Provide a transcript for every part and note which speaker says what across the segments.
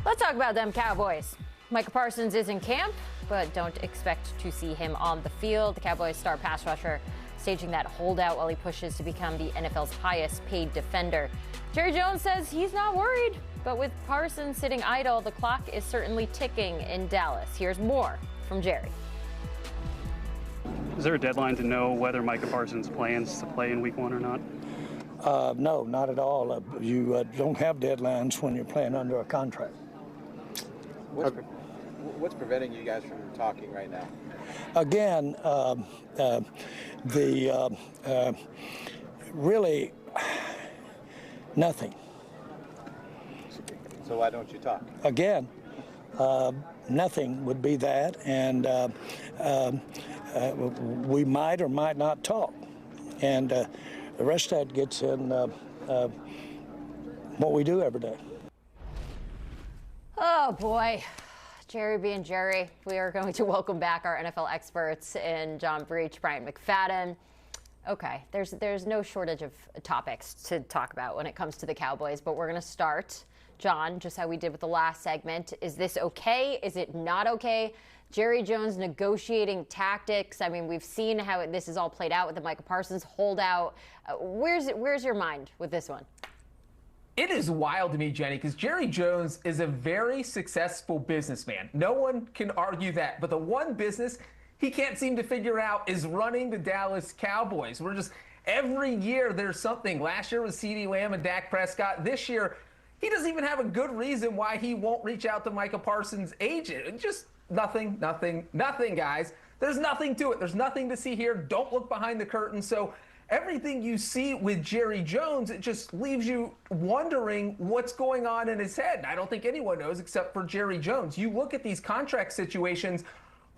Speaker 1: Let's talk about them Cowboys. Micah Parsons is in camp, but don't expect to see him on the field. The Cowboys star pass rusher staging that holdout while he pushes to become the NFL's highest paid defender. Jerry Jones says he's not worried, but with Parsons sitting idle, the clock is certainly ticking in Dallas. Here's more from Jerry.
Speaker 2: Is there a deadline to know whether Micah Parsons plans to play in Week 1 or not?
Speaker 3: No, not at all. You don't have deadlines when you're playing under a contract.
Speaker 4: What's preventing you guys from talking right now?
Speaker 3: Again, really nothing.
Speaker 4: So why don't you talk?
Speaker 3: Again, nothing would be that, and we might or might not talk. And the rest of that gets in what we do every day.
Speaker 1: Oh, boy. Jerry being Jerry, we are going to welcome back our NFL experts in John Breech, Bryant McFadden. Okay, there's no shortage of topics to talk about when it comes to the Cowboys, but we're going to start, John, just how we did with the last segment. Is this okay? Is it not okay? Jerry Jones negotiating tactics. I mean, we've seen how this is all played out with the Micah Parsons holdout. Where's your mind with this one?
Speaker 5: It is wild to me, Jenny, because Jerry Jones is a very successful businessman. No one can argue that. But the one business he can't seem to figure out is running the Dallas Cowboys. Every year there's something. Last year was CeeDee Lamb and Dak Prescott. This year, he doesn't even have a good reason why he won't reach out to Micah Parsons' agent. Just nothing, guys. There's nothing to it. There's nothing to see here. Don't look behind the curtain. So everything you see with Jerry Jones, it just leaves you wondering what's going on in his head. I don't think anyone knows except for Jerry Jones. You look at these contract situations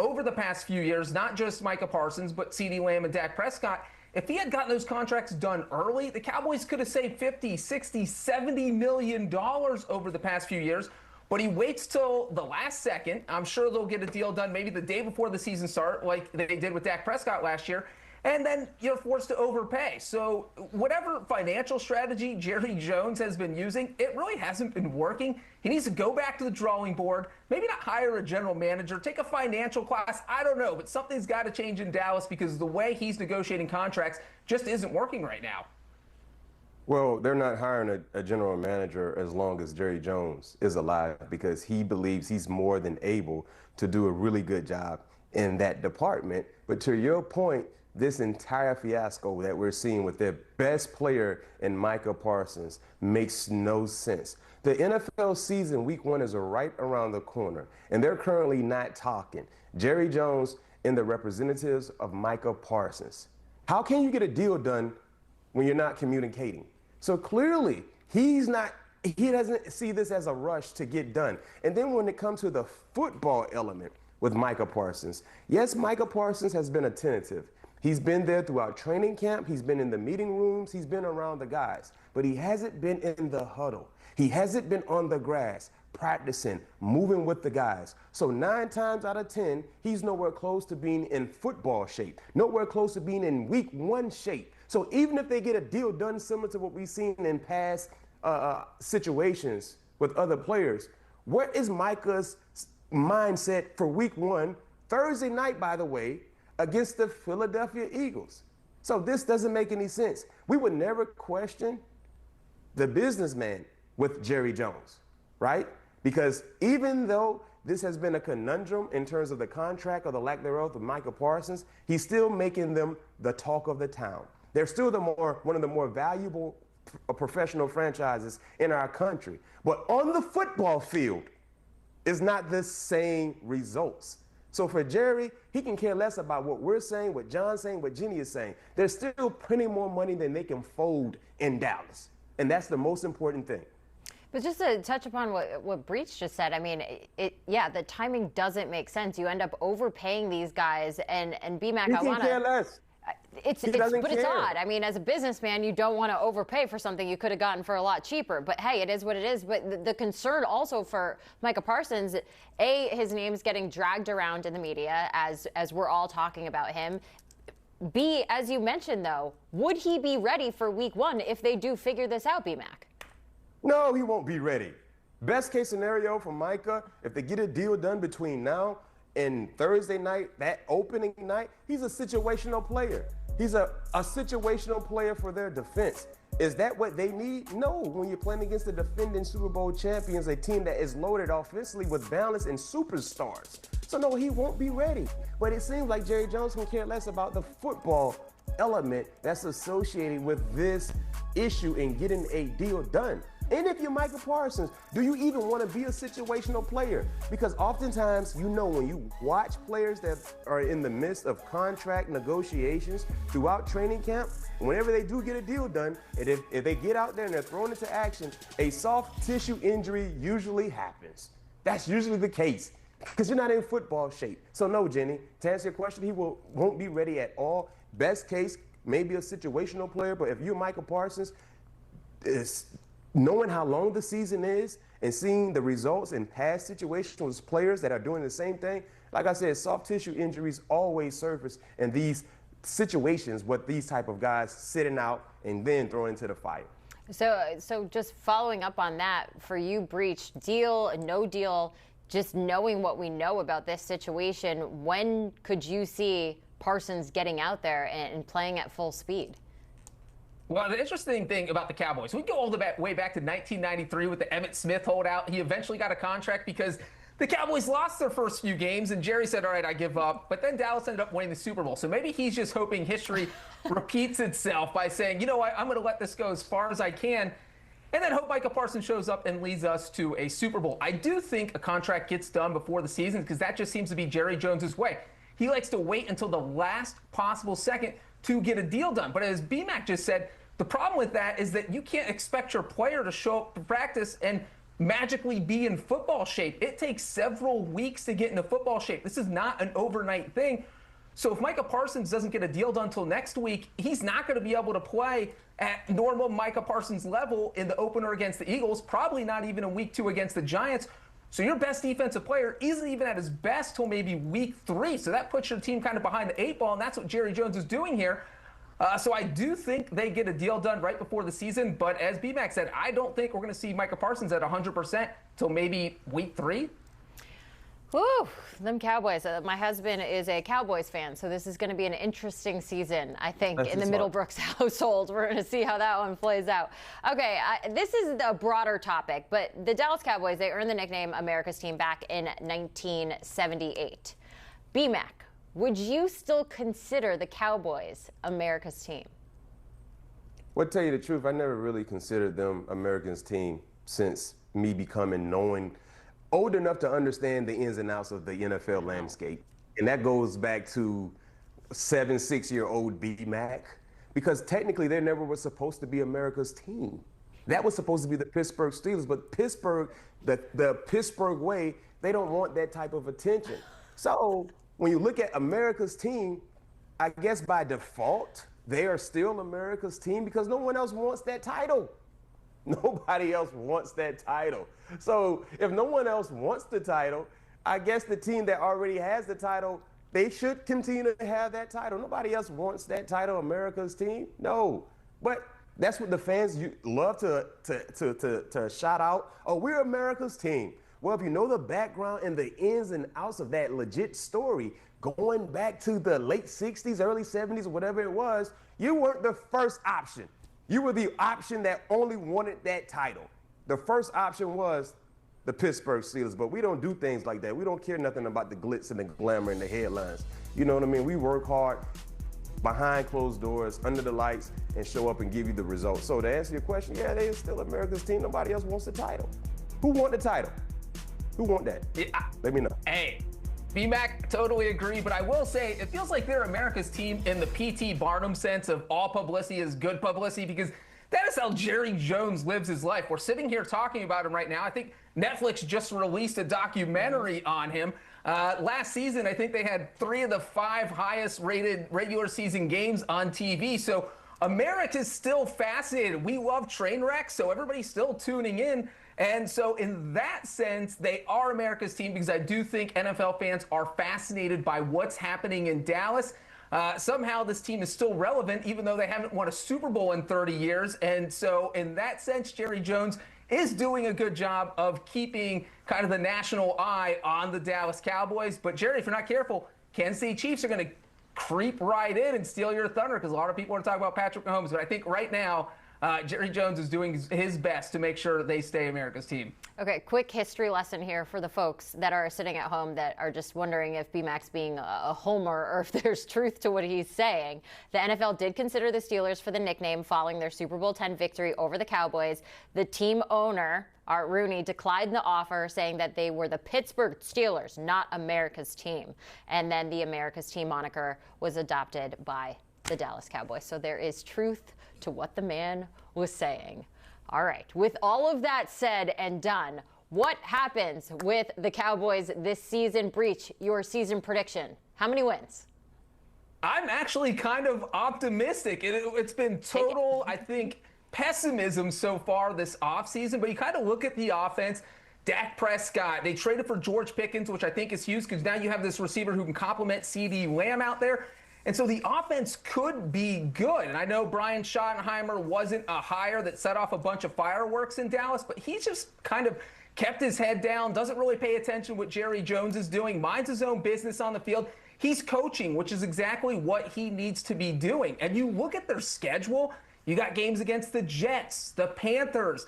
Speaker 5: over the past few years, not just Micah Parsons, but CeeDee Lamb and Dak Prescott. If he had gotten those contracts done early, the Cowboys could have saved 50, 60, $70 million over the past few years. But he waits till the last second. I'm sure they'll get a deal done maybe the day before the season starts, like they did with Dak Prescott last year. And then you're forced to overpay. So whatever financial strategy Jerry Jones has been using, it really hasn't been working. He needs to go back to the drawing board, maybe not hire a general manager, take a financial class. I don't know, but something's got to change in Dallas because the way he's negotiating contracts just isn't working right now.
Speaker 6: Well, they're not hiring a general manager as long as Jerry Jones is alive because he believes he's more than able to do a really good job in that department. But to your point, this entire fiasco that we're seeing with their best player in Micah Parsons makes no sense. The NFL season, Week 1, is right around the corner, and they're currently not talking. Jerry Jones and the representatives of Micah Parsons. How can you get a deal done when you're not communicating? So clearly, he doesn't see this as a rush to get done. And then when it comes to the football element with Micah Parsons, yes, Micah Parsons has been attentive. He's been there throughout training camp. He's been in the meeting rooms. He's been around the guys. But he hasn't been in the huddle. He hasn't been on the grass, practicing, moving with the guys. So 9 times out of 10, he's nowhere close to being in football shape, nowhere close to being in Week 1 shape. So even if they get a deal done similar to what we've seen in past situations with other players, what is Micah's mindset for Week 1, Thursday night, by the way, against the Philadelphia Eagles? So this doesn't make any sense. We would never question the businessman with Jerry Jones, right? Because even though this has been a conundrum in terms of the contract or the lack thereof of Micah Parsons, he's still making them the talk of the town. They're still one of the more valuable professional franchises in our country. But on the football field, it's not the same results. So for Jerry, he can care less about what we're saying, what John's saying, what Jenny is saying. There's still plenty more money than they can fold in Dallas. And that's the most important thing.
Speaker 1: But just to touch upon what Breech just said, I mean, the timing doesn't make sense. You end up overpaying these guys, and BMAC,
Speaker 6: he can care less.
Speaker 1: It's odd. I mean, as a businessman, you don't want to overpay for something you could have gotten for a lot cheaper. But hey, it is what it is. But the concern also for Micah Parsons, his name's getting dragged around in the media as we're all talking about him. B, as you mentioned, though, would he be ready for Week 1 if they do figure this out, BMAC?
Speaker 6: No, he won't be ready. Best case scenario for Micah, if they get a deal done between now and Thursday night, that opening night, he's a situational player. He's a situational player for their defense. Is that what they need? No, when you're playing against the defending Super Bowl champions, a team that is loaded offensively with balance and superstars. So no, he won't be ready. But it seems like Jerry Jones can care less about the football element that's associated with this issue in getting a deal done. And if you're Micah Parsons, do you even want to be a situational player? Because oftentimes, you know, when you watch players that are in the midst of contract negotiations throughout training camp, whenever they do get a deal done, and if they get out there and they're thrown into action, a soft tissue injury usually happens. That's usually the case because you're not in football shape. So no, Jenny, to answer your question, he won't be ready at all. Best case, maybe a situational player, but if you're Micah Parsons, it's knowing how long the season is and seeing the results in past situations with players that are doing the same thing, like I said, soft tissue injuries always surface in these situations with these type of guys sitting out and then thrown into the fire.
Speaker 1: So just following up on that, for you, Breech, deal, no deal, just knowing what we know about this situation, when could you see Parsons getting out there and playing at full speed?
Speaker 5: Well, the interesting thing about the Cowboys, we go all the way back to 1993 with the Emmitt Smith holdout. He eventually got a contract because the Cowboys lost their first few games, and Jerry said, all right, I give up. But then Dallas ended up winning the Super Bowl. So maybe he's just hoping history repeats itself by saying, you know what, I'm going to let this go as far as I can, and then hope Micah Parsons shows up and leads us to a Super Bowl. I do think a contract gets done before the season because that just seems to be Jerry Jones's way. He likes to wait until the last possible second to get a deal done. But as BMAC just said, the problem with that is that you can't expect your player to show up to practice and magically be in football shape. It takes several weeks to get into football shape. This is not an overnight thing. So if Micah Parsons doesn't get a deal done until next week, he's not going to be able to play at normal Micah Parsons level in the opener against the Eagles, probably not even in week 2 against the Giants. So your best defensive player isn't even at his best till maybe week 3. So that puts your team kind of behind the 8 ball, and that's what Jerry Jones is doing here. So I do think they get a deal done right before the season. But as BMAC said, I don't think we're going to see Micah Parsons at 100% till maybe week 3.
Speaker 1: Whew, them Cowboys. My husband is a Cowboys fan, so this is going to be an interesting season, I think, in the Middlebrooks household. We're going to see how that one plays out. Okay, this is a broader topic, but the Dallas Cowboys, they earned the nickname America's Team back in 1978. BMAC, would you still consider the Cowboys America's team?
Speaker 6: Well, to tell you the truth, I never really considered them America's team since me becoming old enough to understand the ins and outs of the NFL landscape. And that goes back to 6-year-old BMAC, because technically they never were supposed to be America's team. That was supposed to be the Pittsburgh Steelers, but Pittsburgh, the Pittsburgh way, they don't want that type of attention. So when you look at America's team, I guess by default, they are still America's team because no one else wants that title. Nobody else wants that title. So if no one else wants the title, I guess the team that already has the title, they should continue to have that title. Nobody else wants that title, America's team. No. But that's what the fans love to shout out. Oh, we're America's team. Well, if you know the background and the ins and outs of that legit story, going back to the late 60s, early 70s, or whatever it was, you weren't the first option. You were the option that only wanted that title. The first option was the Pittsburgh Steelers, but we don't do things like that. We don't care nothing about the glitz and the glamour and the headlines. You know what I mean? We work hard behind closed doors, under the lights, and show up and give you the results. So to answer your question, yeah, they are still America's team. Nobody else wants the title. Who want the title? Who want that? Yeah, let me know.
Speaker 5: Hey, BMAC, totally agree, but I will say it feels like they're America's team in the P.T. Barnum sense of all publicity is good publicity, because that is how Jerry Jones lives his life. We're sitting here talking about him right now. I think Netflix just released a documentary on him. Last season, I think they had 3 of the 5 highest rated regular season games on TV. So America's still fascinated. We love train wrecks, so everybody's still tuning in. And so in that sense, they are America's team, because I do think NFL fans are fascinated by what's happening in Dallas. Somehow this team is still relevant, even though they haven't won a Super Bowl in 30 years. And so in that sense, Jerry Jones is doing a good job of keeping kind of the national eye on the Dallas Cowboys. But, Jerry, if you're not careful, Kansas City Chiefs are going to creep right in and steal your thunder because a lot of people want to talk about Patrick Mahomes. But I think right now, Jerry Jones is doing his best to make sure they stay America's team.
Speaker 1: Okay, quick history lesson here for the folks that are sitting at home that are just wondering if BMAC's being a homer or if there's truth to what he's saying. The NFL did consider the Steelers for the nickname following their Super Bowl X victory over the Cowboys. The team owner, Art Rooney, declined the offer, saying that they were the Pittsburgh Steelers, not America's team. And then the America's team moniker was adopted by the Dallas Cowboys. So there is truth to what the man was saying. All right, with all of that said and done, what happens with the Cowboys this season? Breech, your season prediction. How many wins?
Speaker 5: I'm actually kind of optimistic. It's been total, I think, pessimism so far this offseason, but you kind of look at the offense. Dak Prescott, they traded for George Pickens, which I think is huge because now you have this receiver who can complement CeeDee Lamb out there. And so the offense could be good. And I know Brian Schottenheimer wasn't a hire that set off a bunch of fireworks in Dallas, but he's just kind of kept his head down, doesn't really pay attention to what Jerry Jones is doing, minds his own business on the field. He's coaching, which is exactly what he needs to be doing. And you look at their schedule, you got games against the Jets, the Panthers.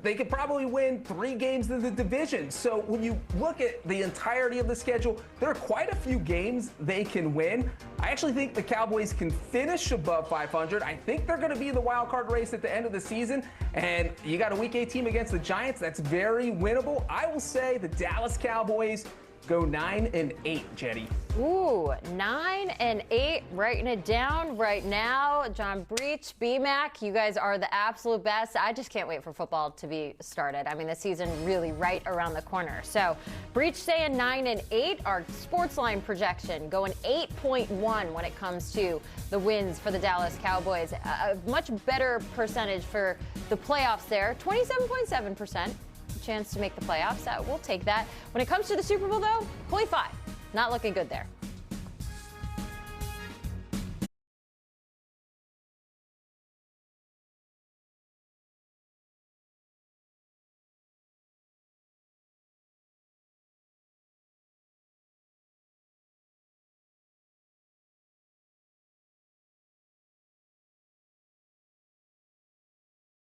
Speaker 5: They could probably win 3 games in the division. So when you look at the entirety of the schedule, there are quite a few games they can win. I actually think the Cowboys can finish above 500. I think they're going to be in the wild card race at the end of the season. And you got a Week 8 team against the Giants. That's very winnable. I will say the Dallas Cowboys go 9-8, Jenny.
Speaker 1: Ooh, 9-8, writing it down right now. John Breech, BMAC, you guys are the absolute best. I just can't wait for football to be started. I mean, the season really right around the corner. So, Breech saying 9-8, our Sportsline projection going 8.1 when it comes to the wins for the Dallas Cowboys. A much better percentage for the playoffs there, 27.7%. Chance to make the playoffs. We'll take that. When it comes to the Super Bowl, though, 0.5. Not looking good there.